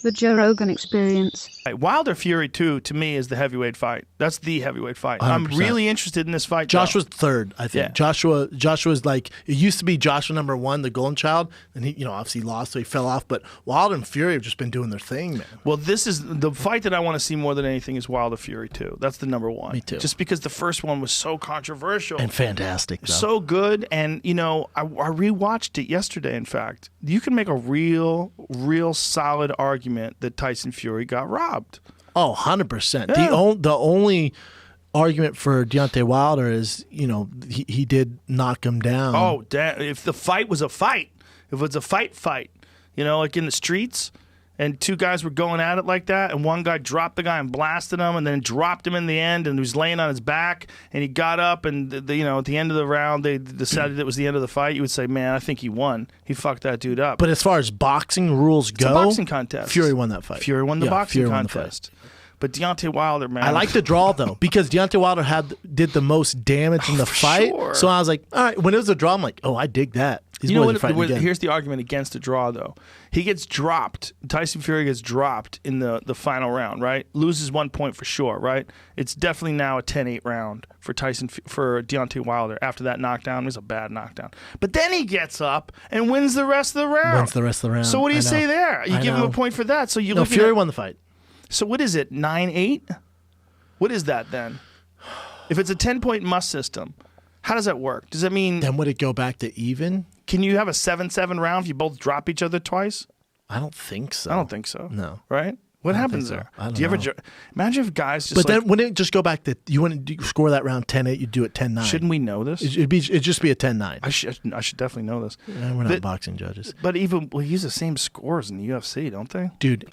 The Joe Rogan Experience. Wilder Fury 2 to me is the heavyweight fight. That's the heavyweight fight. i am 100%. really interested in this fight. Joshua's third, I think. Yeah. Joshua's like, it used to be Joshua number 1, the golden child, and he, obviously lost, so he fell off. But Wilder and Fury have just been doing their thing, man. Well, this is the fight that I want to see more than anything is Wilder Fury 2. That's the number one. Me too. Just because the first one was so controversial And fantastic, though. so good, and I rewatched it yesterday. In fact, you can make a real solid argument that Tyson Fury got robbed. Oh, 100%. Yeah. The only argument for Deontay Wilder is, he did knock him down. Oh, damn. If the fight was a fight, if it was a fight, like in the streets, and two guys were going at it like that, and one guy dropped the guy and blasted him, and then dropped him in the end, and he was laying on his back, and he got up, and at the end of the round, they decided it was the end of the fight. You would say, man, I think he won. He fucked that dude up. But as far as boxing rules go, it's a boxing contest. Fury won that fight. Fury won the boxing Fury contest. But Deontay Wilder, man. I like the draw, though, because Deontay Wilder did the most damage in the fight. Sure. So I was like, all right, when it was a draw, I'm like, oh, I dig that. Here's the argument against the draw, though. He gets dropped. Tyson Fury gets dropped in the final round, right? Loses 1 point for sure, right? It's definitely now a 10-8 round for Deontay Wilder after that knockdown. It was a bad knockdown. But then he gets up and wins the rest of the round. So what do you say there? You give him a point for that. So Fury won the fight. So what is it, 9-8? What is that then? If it's a 10-point must system, how does that work? Does that mean... Then would it go back to even? Can you have a 7-7 round if you both drop each other twice? I don't think so. I don't think so. No. Right? What happens there? I don't Do you know. ever... Imagine if guys just But then wouldn't it just go back to... You wouldn't score that round 10-8, you'd do it 10-9. Shouldn't we know this? It'd just be a 10-9. I should definitely know this. We're not boxing judges. But we use the same scores in the UFC, don't they? Dude.